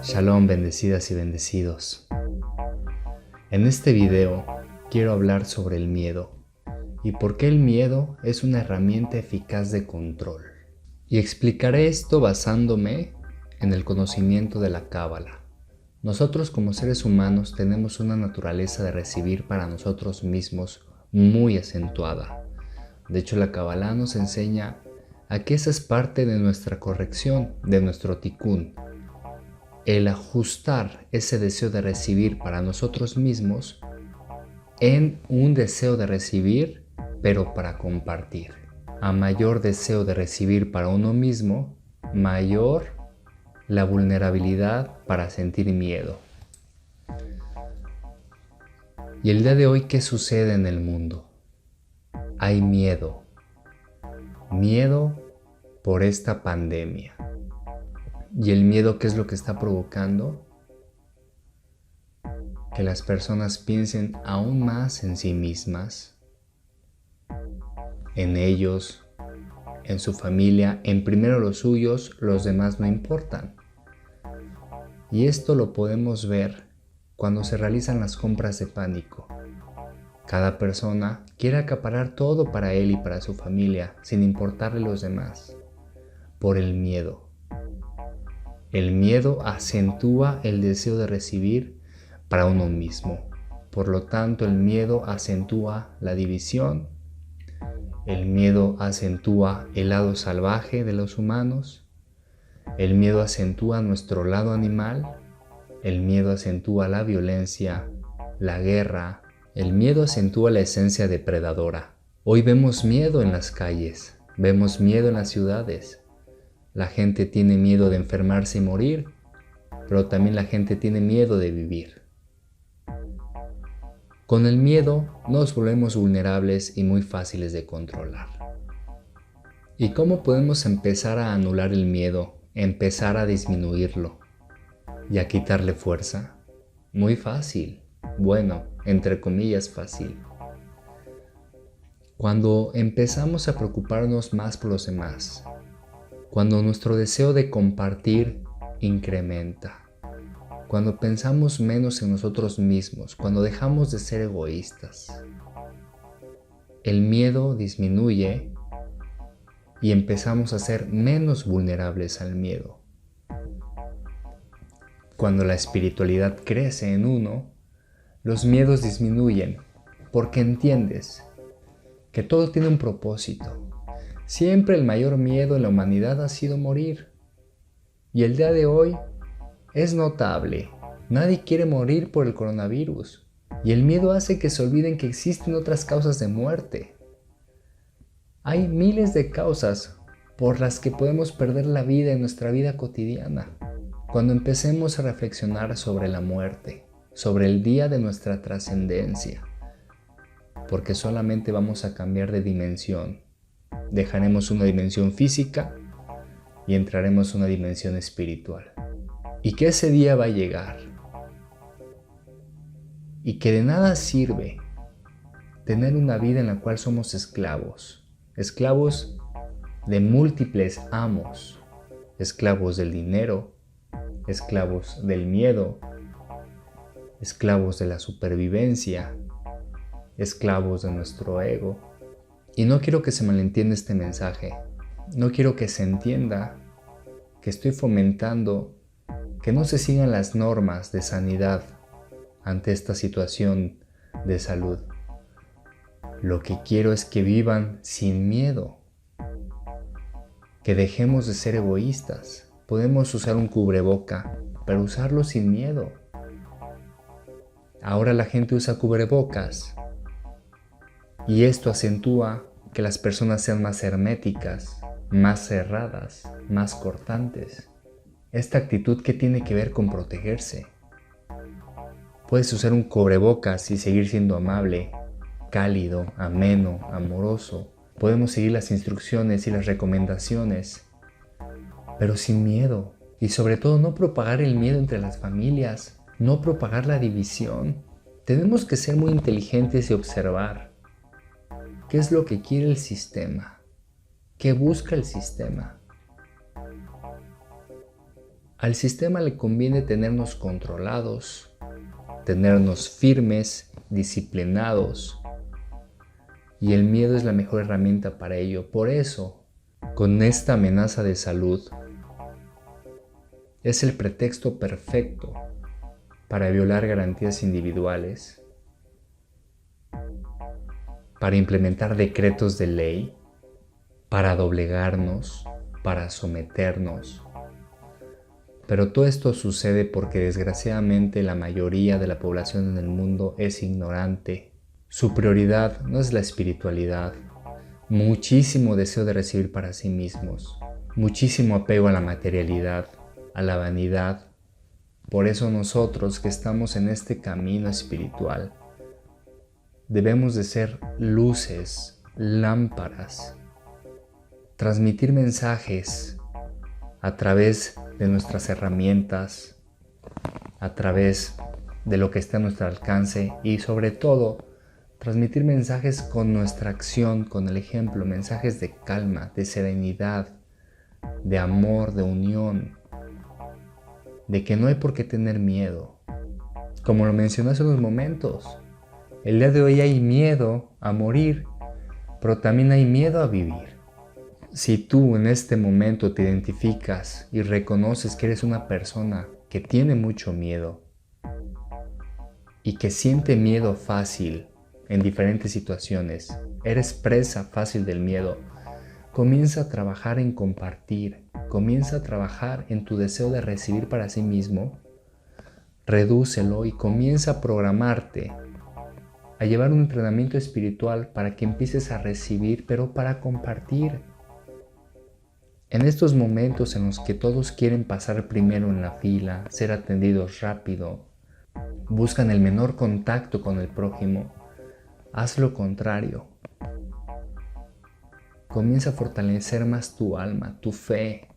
Shalom, bendecidas y bendecidos. En este video quiero hablar sobre el miedo y por qué el miedo es una herramienta eficaz de control. Y explicaré esto basándome en el conocimiento de la Cábala. Nosotros como seres humanos tenemos una naturaleza de recibir para nosotros mismos muy acentuada. De hecho, la Cábala nos enseña a que esa es parte de nuestra corrección, de nuestro tikkun. El ajustar ese deseo de recibir para nosotros mismos en un deseo de recibir, pero para compartir. A mayor deseo de recibir para uno mismo, mayor la vulnerabilidad para sentir miedo. Y el día de hoy, ¿qué sucede en el mundo? Hay miedo. Miedo por esta pandemia. ¿Y el miedo qué es lo que está provocando? Que las personas piensen aún más en sí mismas, en ellos, en su familia, en primero los suyos, los demás no importan. Y esto lo podemos ver cuando se realizan las compras de pánico. Cada persona quiere acaparar todo para él y para su familia, sin importarle los demás, por el miedo. El miedo acentúa el deseo de recibir para uno mismo. Por lo tanto, el miedo acentúa la división. El miedo acentúa el lado salvaje de los humanos. El miedo acentúa nuestro lado animal. El miedo acentúa la violencia, la guerra. El miedo acentúa la esencia depredadora. Hoy vemos miedo en las calles. Vemos miedo en las ciudades. La gente tiene miedo de enfermarse y morir, pero también la gente tiene miedo de vivir. Con el miedo nos volvemos vulnerables y muy fáciles de controlar. ¿Y cómo podemos empezar a anular el miedo, empezar a disminuirlo y a quitarle fuerza? Muy fácil, bueno, entre comillas fácil. Cuando empezamos a preocuparnos más por los demás, cuando nuestro deseo de compartir incrementa, cuando pensamos menos en nosotros mismos, cuando dejamos de ser egoístas, el miedo disminuye y empezamos a ser menos vulnerables al miedo. Cuando la espiritualidad crece en uno, los miedos disminuyen porque entiendes que todo tiene un propósito. Siempre el mayor miedo en la humanidad ha sido morir. Y el día de hoy es notable. Nadie quiere morir por el coronavirus. Y el miedo hace que se olviden que existen otras causas de muerte. Hay miles de causas por las que podemos perder la vida en nuestra vida cotidiana. Cuando empecemos a reflexionar sobre la muerte, sobre el día de nuestra trascendencia, porque solamente vamos a cambiar de dimensión. Dejaremos una dimensión física y entraremos en una dimensión espiritual. Y que ese día va a llegar. Y que de nada sirve tener una vida en la cual somos esclavos. Esclavos de múltiples amos. Esclavos del dinero. Esclavos del miedo. Esclavos de la supervivencia. Esclavos de nuestro ego. Y no quiero que se malentienda este mensaje. No quiero que se entienda que estoy fomentando que no se sigan las normas de sanidad ante esta situación de salud. Lo que quiero es que vivan sin miedo. Que dejemos de ser egoístas. Podemos usar un cubreboca, pero usarlo sin miedo. Ahora la gente usa cubrebocas. Y esto acentúa que las personas sean más herméticas, más cerradas, más cortantes. Esta actitud que tiene que ver con protegerse. Puedes usar un cubrebocas y seguir siendo amable, cálido, ameno, amoroso. Podemos seguir las instrucciones y las recomendaciones, pero sin miedo. Y sobre todo no propagar el miedo entre las familias, no propagar la división. Tenemos que ser muy inteligentes y observar qué es lo que quiere el sistema, qué busca el sistema. Al sistema le conviene tenernos controlados, tenernos firmes, disciplinados, y el miedo es la mejor herramienta para ello. Por eso, con esta amenaza de salud, es el pretexto perfecto para violar garantías individuales, para implementar decretos de ley, para doblegarnos, para someternos. Pero todo esto sucede porque desgraciadamente la mayoría de la población en el mundo es ignorante. Su prioridad no es la espiritualidad, muchísimo deseo de recibir para sí mismos, muchísimo apego a la materialidad, a la vanidad. Por eso nosotros que estamos en este camino espiritual, debemos de ser luces, lámparas, transmitir mensajes a través de nuestras herramientas, a través de lo que está a nuestro alcance y sobre todo transmitir mensajes con nuestra acción, con el ejemplo, mensajes de calma, de serenidad, de amor, de unión, de que no hay por qué tener miedo. Como lo mencioné hace unos momentos, el día de hoy hay miedo a morir, pero también hay miedo a vivir. Si tú en este momento te identificas y reconoces que eres una persona que tiene mucho miedo y que siente miedo fácil en diferentes situaciones, eres presa fácil del miedo, comienza a trabajar en compartir, comienza a trabajar en tu deseo de recibir para sí mismo, redúcelo y comienza a programarte, a llevar un entrenamiento espiritual para que empieces a recibir, pero para compartir. En estos momentos en los que todos quieren pasar primero en la fila, ser atendidos rápido, buscan el menor contacto con el prójimo, haz lo contrario. Comienza a fortalecer más tu alma, tu fe,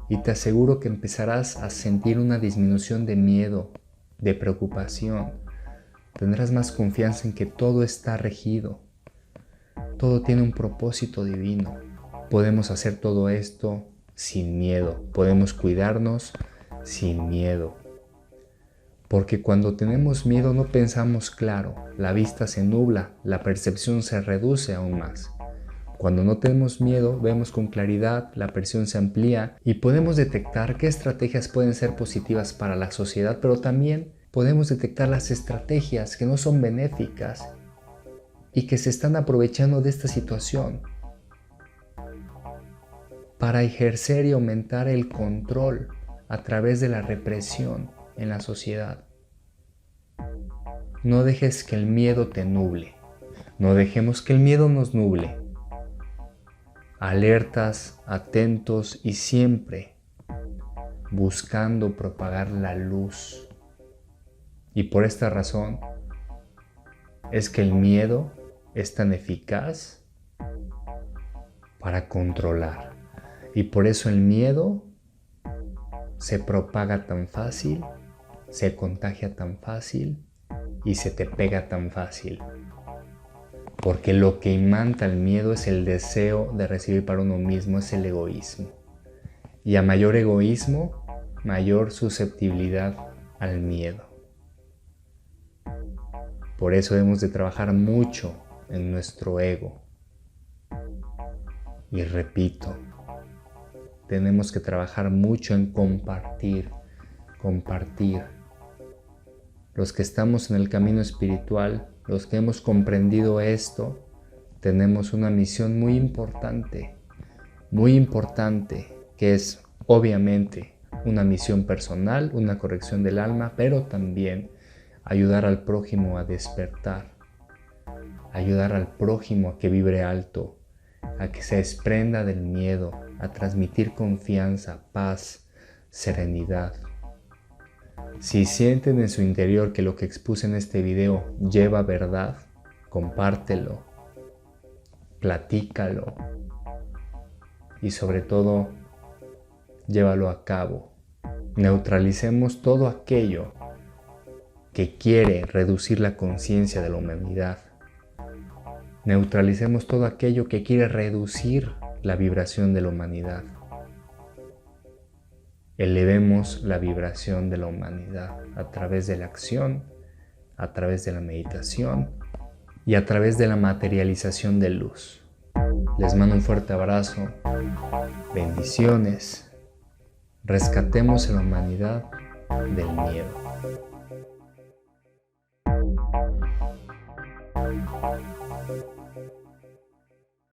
y te aseguro que empezarás a sentir una disminución de miedo, de preocupación. Tendrás más confianza en que todo está regido, todo tiene un propósito divino. Podemos hacer todo esto sin miedo, podemos cuidarnos sin miedo. Porque cuando tenemos miedo no pensamos claro, la vista se nubla, la percepción se reduce aún más. Cuando no tenemos miedo, vemos con claridad, la percepción se amplía y podemos detectar qué estrategias pueden ser positivas para la sociedad, pero también podemos detectar las estrategias que no son benéficas y que se están aprovechando de esta situación para ejercer y aumentar el control a través de la represión en la sociedad. No dejes que el miedo te nuble, no dejemos que el miedo nos nuble. Alertas, atentos y siempre buscando propagar la luz. Y por esta razón es que el miedo es tan eficaz para controlar. Y por eso el miedo se propaga tan fácil, se contagia tan fácil y se te pega tan fácil. Porque lo que imanta el miedo es el deseo de recibir para uno mismo, es el egoísmo. Y a mayor egoísmo, mayor susceptibilidad al miedo. Por eso debemos de trabajar mucho en nuestro ego. Y repito, tenemos que trabajar mucho en compartir. Los que estamos en el camino espiritual, los que hemos comprendido esto, tenemos una misión muy importante, que es obviamente una misión personal, una corrección del alma, pero también ayudar al prójimo a despertar, ayudar al prójimo a que vibre alto, a que se desprenda del miedo, a transmitir confianza, paz, serenidad. Si sienten en su interior que lo que expuse en este video lleva verdad, compártelo, platícalo y sobre todo, llévalo a cabo. Neutralicemos todo aquello que quiere reducir la conciencia de la humanidad. Neutralicemos todo aquello que quiere reducir la vibración de la humanidad. elevemos la vibración de la humanidad a través de la acción, a través de la meditación y a través de la materialización de luz. Les mando un fuerte abrazo, bendiciones, rescatemos a la humanidad del miedo.